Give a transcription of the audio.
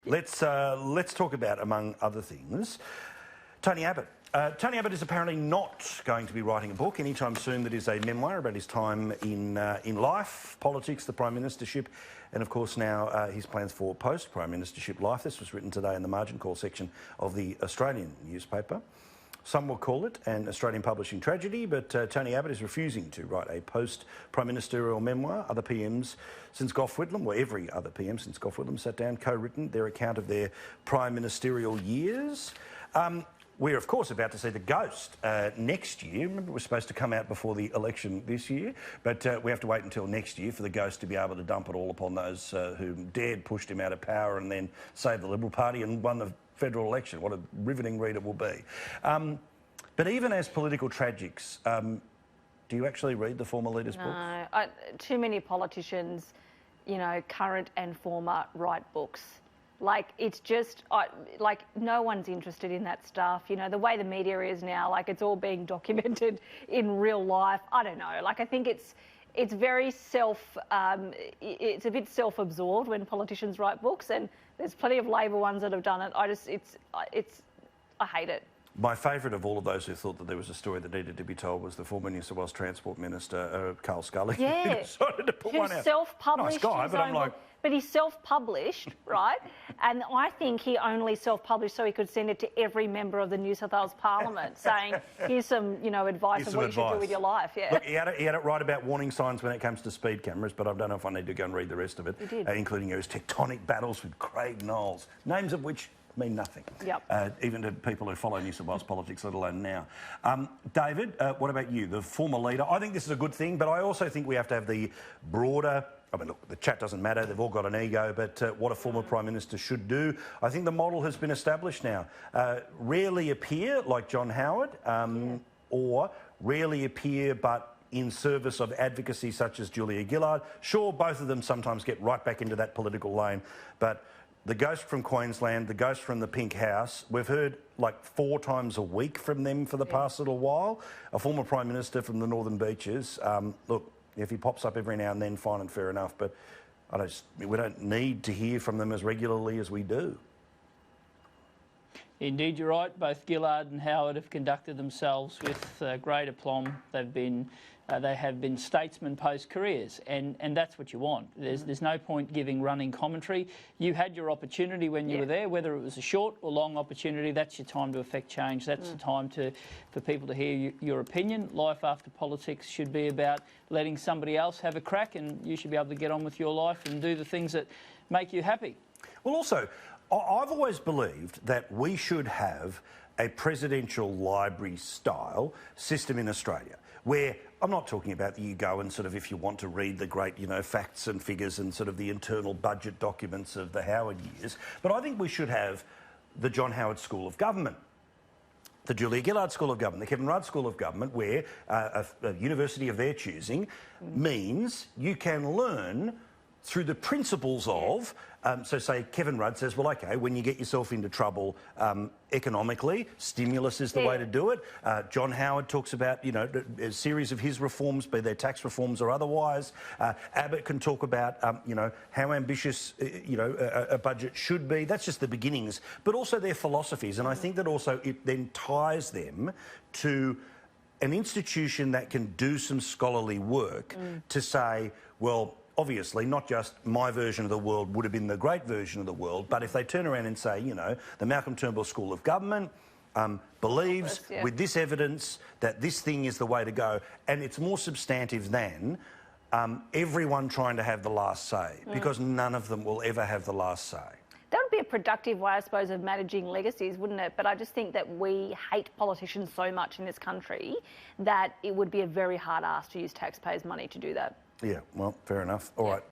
Let's talk about, among other things, Tony Abbott. Tony Abbott is apparently not going to be writing a book anytime soon that is a memoir about his time in life, politics, the Prime Ministership, and of course now his plans for post-Prime Ministership life. This was written today in the margin call section of the Australian newspaper. Some will call it an Australian publishing tragedy, but Tony Abbott is refusing to write a post-Prime Ministerial memoir. Other PMs since Gough Whitlam, well, every other PM since Gough Whitlam sat down, co-written their account of their Prime Ministerial years. We're, of course, about to see The Ghost next year. Remember, it was supposed to come out before the election this year, but we have to wait until next year for The Ghost to be able to dump it all upon those who dared pushed him out of power and then saved the Liberal Party and won the federal election. What a riveting read it will be. But even as political tragics, do you actually read the former leaders' books? No, too many politicians, you know, current and former, write books. Like, it's just, like, no one's interested in that stuff. You know, the way the media is now, like, it's all being documented in real life. I don't know. Like, I think it's very it's a bit self-absorbed when politicians write books, and there's plenty of Labor ones that have done it. I hate it. My favourite of all of those who thought that there was a story that needed to be told was the former New South Wales Transport Minister, Carl Scully. Yeah. He decided to put one out. Self-published. Nice guy, but I'm like... But he self-published, right? And I think he only self-published so he could send it to every member of the New South Wales Parliament, saying, here's some, you know, advice on what you should do with your life. Yeah. Look, he had it right about warning signs when it comes to speed cameras, but I don't know if I need to go and read the rest of it, including his tectonic battles with Craig Knowles, names of which mean nothing, even to people who follow New South Wales politics, let alone now. David, what about you, the former leader? I think this is a good thing, but I also think we have to have the broader... I mean, look, the chat doesn't matter. They've all got an ego, but what a former Prime Minister should do. I think the model has been established now. Rarely appear, like John Howard, or rarely appear but in service of advocacy such as Julia Gillard. Sure, both of them sometimes get right back into that political lane, but the ghost from Queensland, the ghost from the Pink House, we've heard like 4 times a week from them for the past little while. A former Prime Minister from the Northern Beaches, look, if he pops up every now and then, fine and fair enough, but we don't need to hear from them as regularly as we do. Indeed, you're right. Both Gillard and Howard have conducted themselves with great aplomb. They have been statesmen post-careers, and that's what you want. There's no point giving running commentary. You had your opportunity when you were there, whether it was a short or long opportunity. That's your time to affect change. That's the time for people to hear your opinion. Life after politics should be about letting somebody else have a crack, and you should be able to get on with your life and do the things that make you happy. Well, also, I've always believed that we should have a presidential library style system in Australia, where I'm not talking about that you go and sort of, if you want to read the great, you know, facts and figures and sort of the internal budget documents of the Howard years, but I think we should have the John Howard School of Government, the Julia Gillard School of Government, the Kevin Rudd School of Government, where a university of their choosing means you can learn through the principles of, so say Kevin Rudd says, well, OK, when you get yourself into trouble economically, stimulus is the way to do it. John Howard talks about, you know, a series of his reforms, be they tax reforms or otherwise. Abbott can talk about, you know, how ambitious, you know, a budget should be. That's just the beginnings, but also their philosophies. And I think that also it then ties them to an institution that can do some scholarly work to say, well, obviously, not just my version of the world would have been the great version of the world, but if they turn around and say, you know, the Malcolm Turnbull School of Government believes with this evidence that this thing is the way to go, and it's more substantive than everyone trying to have the last say, because none of them will ever have the last say. That would be a productive way, I suppose, of managing legacies, wouldn't it? But I just think that we hate politicians so much in this country that it would be a very hard ask to use taxpayers' money to do that. Yeah, well, fair enough. All right.